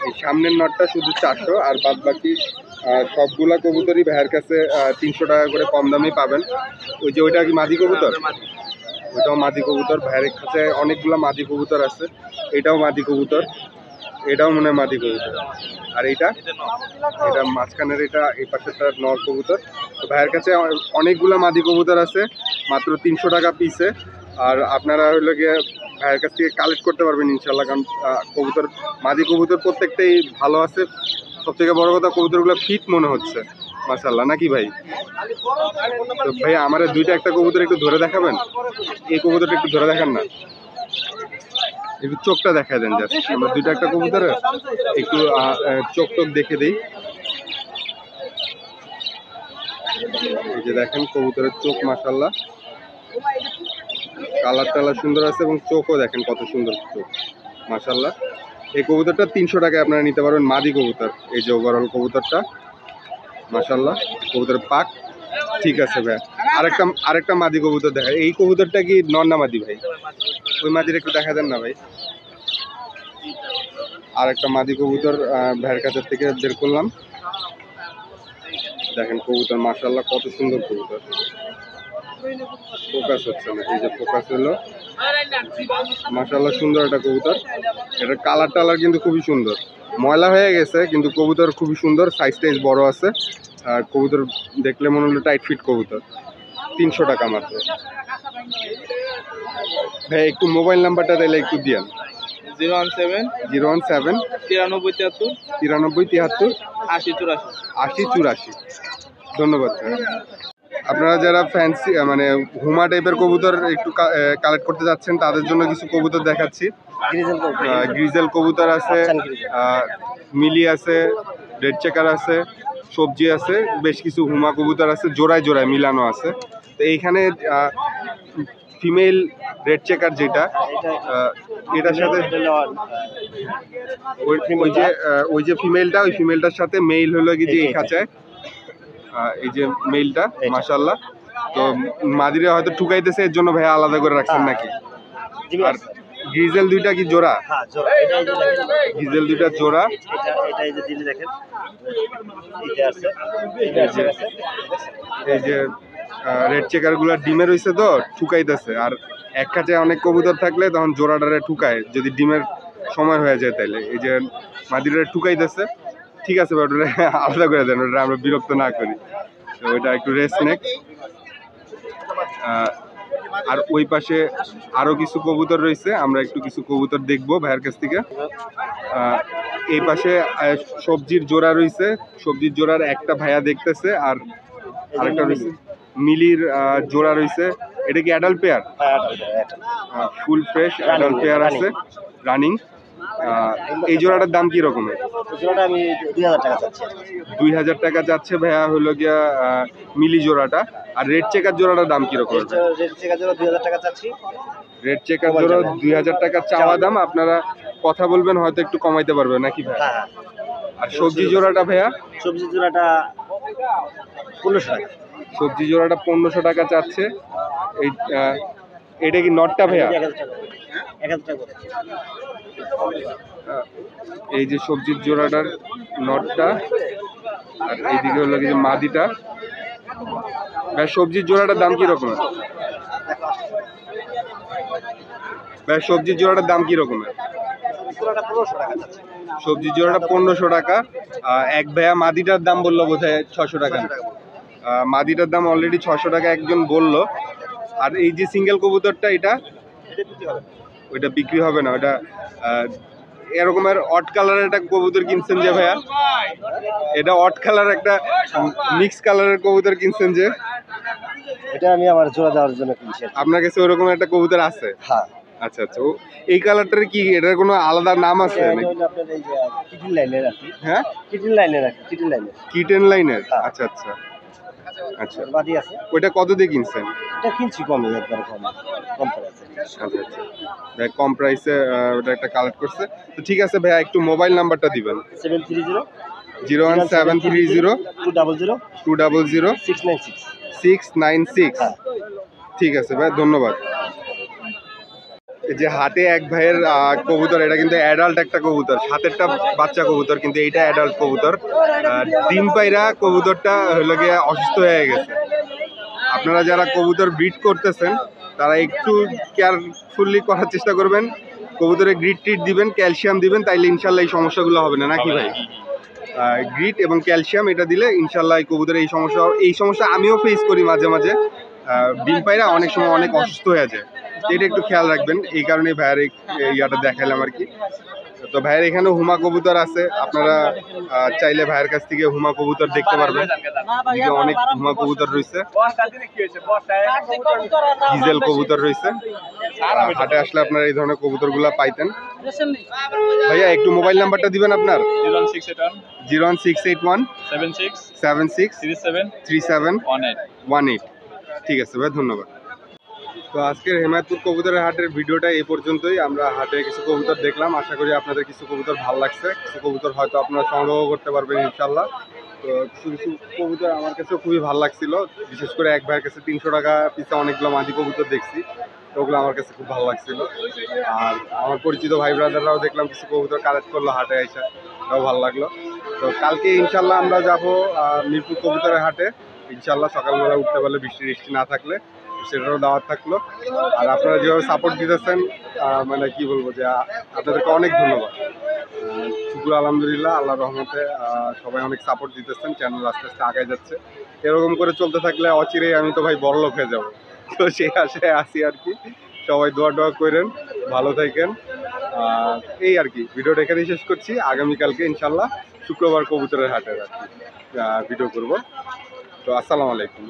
এই সামনের নটটা শুধু 400, আর বাদ বাকি সবগুলা কবুতরই ভাইয়ের কাছে 300 টাকা করে কম দামেই পাবেন। ওই যে ওইটা কি মাদি কবুতর? ওইটাও মাদি কবুতর। ভাইয়ের কাছে অনেকগুলো মাদি কবুতর আছে। এটাও মাদি কবুতর, এটাও মনে হয় মাদি কবুতর। আর এইটা এটা মাঝখানের, এটা এই পাশেরটা নর কবুতর। তো ভাইয়ের কাছে অনেকগুলো মাদি কবুতর আছে মাত্র 300 টাকা পিসে। আর আপনারা হইলো গিয়ে ভাইয়ের কাছ থেকে কালেক্ট করতে পারবেন ইনশাল্লাহ। কারণ কবুতর, মাদি কবুতর প্রত্যেকটাই ভালো আছে। সবথেকে বড় কথা কবুতরগুলো ফিট মনে হচ্ছে মাশাআল্লাহ, নাকি ভাই? তো ভাই আমার দুইটা একটা কবুতর একটু ধরে দেখাবেন? এই কবুতরটা একটু ধরে দেখান না, একটু চোখটা দেখায় দেন জাস্ট। আমরা দুইটা একটা কবুতরের একটু চোখ টোক দেখে দিই। এই যে দেখেন কবুতরের চোখ মাশাআল্লাহ, কালার টালার সুন্দর আছে এবং চোখও দেখেন কত সুন্দর চোখ মাশাআল্লাহ। এই কবুতরটা 300 টাকায় আপনারা নিতে পারবেন, মাদি কবুতর। এই যে ওভারঅল কবুতরটা মাশাআল্লাহ, কবুতরের পাক ঠিক আছে ভাই। আরেকটা মাদি কবুতর দেখা। এই কবুতরটা কি নর না মাদি ভাই? ওই মাদির একটু দেখা দেন না ভাই। আরেকটা মাদি কবুতর ভাইয়ের কাছের থেকে বের করলাম। দেখেন কবুতর মাশাআল্লাহ কত সুন্দর কবুতর। ফোকাস হচ্ছে না, এই যে ফোকাস হলো মাশাআল্লাহ, সুন্দর একটা কবুতর। এটা কালার টালার কিন্তু খুবই সুন্দর, ময়লা হয়ে গেছে কিন্তু কবুতর খুবই সুন্দর, সাইজ টাইজ বড় আছে। আর কবুতর দেখলে মনে হলো টাইট ফিট কবুতর। 300 টাকা মাত্র। ভাই একটু মোবাইল নাম্বারটা তাহলে একটু দিয়েন। 017 017 93 73 93 73 80 84। 80 84। ধন্যবাদ ভাই। আপনারা যারা ফ্যান্সি মানে হুমা টাইপের কবুতর একটু কালেক্ট করতে যাচ্ছেন তাদের জন্য কিছু কবুতর দেখাচ্ছি। গ্রিজেল কবুতর আছে, মিলি আছে, রেড চেকার আছে, সবজি আছে, বেশ কিছু হুমা কবুতর আছে, জোড়ায় জোড়ায় মিলানো আছে। তো এইখানে ফিমেল রেড চেকার যেটা, এটার সাথে ওই যে ফিমেলটা, ওই ফিমেলটার সাথে মেল হলো কি যে এই খাঁচায়, এই যে মেলটা মাশাআল্লাহ। তো মাদিরা হয়তো ঠুকাইতেছে, এর জন্য ভাইয়া আলাদা করে রাখছেন নাকি? আর গ্রিজেল দুইটা কি জোড়া? হ্যাঁ জোড়া। গ্রিজেল দুইটা জোড়া। এটা এই যে দিলে দেখেন, এই যে রেড চেকার গুলা ডিমের হইছে তো ঠুকাইতেছে। আর এক খাঁচায় অনেক কবুতর থাকলে তখন জোড়াটারে ঠুকায় যদি ডিমের সময় হয়ে যায় তাইলে। এই যে মাদিরা ঠুকাইতেছে। ঠিক আছে ভাই, ওটা আলাদা করে দেন, ওটা আমরা বিরক্ত না করি। তো ওইটা একটু রেস্ট নেক। আর ওই পাশে আরো কিছু কবুতর রয়েছে, আমরা একটু কিছু কবুতর দেখবো ভাইয়ের কাছ থেকে। এই পাশে সবজির জোড়া রইছে, সবজির জোড়ার একটা ভাইয়া দেখতেছে, আর আরেকটা রয়েছে মিলির জোড়া রইছে। এটা কি adult pair? Full fresh adult pair আছে রানিং। এই জোড়াটার দাম কি রকমের? জোড়াটা আমি 2000 টাকা চাচ্ছি। 2000 টাকা যাচ্ছে ভাইয়া হলো গিয়া মিলি জোড়াটা। আর রেড চেকার জোড়াটার দাম কি রকম? রেড চেকার জোড়া 2000 টাকা চাচ্ছি। রেড চেকার জোড়া 2000 টাকা চাওয়া দাম, আপনারা কথা বলবেন হয়তো একটু কমাইতে পারবেন নাকি ভাই? হ্যাঁ। আর সবজি জোড়াটা ভাইয়া? সবজি জোড়াটা 1500 টাকা। সবজি জোড়াটা 1500 টাকা চাচ্ছে। এই এটা কি নটটা ভাইয়া? 1000 টাকা। এই যে সবজির জোড়াটার নটটা, আর এইদিকে হলো যে মাদিটা। ভাই সবজির জোড়াটার দাম কি রকম? ভাই সবজির জোড়াটার দাম কি রকমের? সবজির জোড়াটা 1500 টাকা। এক ভাইয়া মাদিটার দাম বললো বোধহয় 600 টাকা। মাদিটার দাম অলরেডি 600 টাকা একজন বললো। আর এই যে সিঙ্গেল কবুতরটা, এটা ওইটা বিক্রি হবে না। ওটা এরকমের অট কালারের একটা কবুতর কিনছেন যে ভাইয়া, এটা অট কালার একটা মিক্স কালারের কবুতর কিনছেন যে? এটা আমি আমার জোড়া দেওয়ার জন্য কিনছি। আপনার কাছে ওরকম একটা কবুতর আছে? হ্যাঁ। আচ্ছা আচ্ছা। ও এই কালারটার কি এটার কোনো আলাদা নাম আছে নাকি? আপনার এই যে কিটিন লাইনের আর কি। হ্যাঁ, কিটিন লাইনের আর কি, কিটিন লাইনের। কিটেন লাইনের? আচ্ছা আচ্ছা আচ্ছা। বাদি আছে। ওইটা কত দিয়ে কিনছেন? এটা কিনছি কমে, একবার কম প্রাইসে। আচ্ছা আচ্ছা ভাই, কম প্রাইসে ওটা একটা কালেক্ট করছে। তো ঠিক আছে ভাইয়া, একটু মোবাইল নাম্বারটা দিবেন। 730 01730 200 200 696। 696। ঠিক আছে ভাই, ধন্যবাদ। এই যে হাটে এক ভাইয়ের কবুতর, এটা কিন্তু অ্যাডাল্ট একটা কবুতর, সাতেরটা বাচ্চা কবুতর, কিন্তু এইটা অ্যাডাল্ট কবুতর। ডিম পাইরা কবুতরটা হলো গিয়ে অসুস্থ হয়ে গেছে। আপনারা যারা কবুতর ব্রিড করতেছেন তারা একটু কেয়ারফুলি করার চেষ্টা করবেন। কবুতরে গ্রিড ট্রিট দিবেন, ক্যালসিয়াম দিবেন, তাইলে ইনশাল্লাহ এই সমস্যাগুলো হবে না, নাকি ভাই? গ্রিড এবং ক্যালসিয়াম এটা দিলে ইনশাল্লাহ এই কবুতরের এই সমস্যা আমিও ফেস করি মাঝে মাঝে। ডিম পাইরা অনেক সময় অনেক অসুস্থ হয়ে যায়, এটা একটু খেয়াল রাখবেন। এই কারণে ভাইয়ের ইয়াটা দেখাইলাম আর কি। তো ভাইয়ের এখানে হুমা কবুতর আছে, আপনারা চাইলে ভাইয়ের কাছ থেকে হুমা কবুতর দেখতে পারবেন। এদিকে অনেক হুমা কবুতর রয়েছে, ডিজেল কবুতর রয়েছে। হাটে আসলে আপনারা এই ধরনের কবুতরগুলা পাইতেন। ভাইয়া একটু মোবাইল নাম্বারটা দিবেন আপনার। 01681 76 3718। ঠিক আছে ভাই, ধন্যবাদ। তো আজকের হেমায়তপুর কবুতরের হাটের ভিডিওটা এই পর্যন্তই। আমরা হাটে কিছু কবুতর দেখলাম, আশা করি আপনাদের কিছু কবুতর ভালো লাগছে। কিছু কবুতর হয়তো আপনারা সংগ্রহ করতে পারবেন ইনশাল্লাহ। তো কিছু কিছু কবুতর আমার কাছেও খুবই ভালো লাগছিল, বিশেষ করে এক ভাইয়ের কাছে 300 টাকা পিছে অনেকগুলো মাদি কবুতর দেখছি, তো ওগুলো আমার কাছে খুব ভালো লাগছিল। আর আমার পরিচিত ভাই ব্রাদাররাও দেখলাম কিছু কবুতর কালেক্ট করলো হাটে আইসা, তাও ভালো লাগলো। তো কালকে ইনশাল্লাহ আমরা যাব মিরপুর কবুতরের হাটে ইনশাল্লাহ, সকালবেলা উঠতে পারলে, বৃষ্টি না থাকলে, সেটারও দাওয়াত থাকলো। আর আপনারা যেভাবে সাপোর্ট দিতেছেন, মানে কি বলবো, যে আপনাদেরকে অনেক ধন্যবাদ। শুকুর আলহামদুলিল্লাহ, আল্লাহর রহমতে সবাই অনেক সাপোর্ট দিতেছেন, চ্যানেল আস্তে আস্তে আগায় যাচ্ছে। এরকম করে চলতে থাকলে অচিরেই আমি তো ভাই বড়লোক হয়ে যাব। তো সেই আশায় আসি আর কি। সবাই দোয়া করেন, ভালো থাকেন। এই আর কি, ভিডিওটা এখানেই শেষ করছি। আগামীকালকে ইনশাল্লাহ শুক্রবার কবুতরের হাটের আর কি ভিডিও করবো। তো আসসালামু আলাইকুম।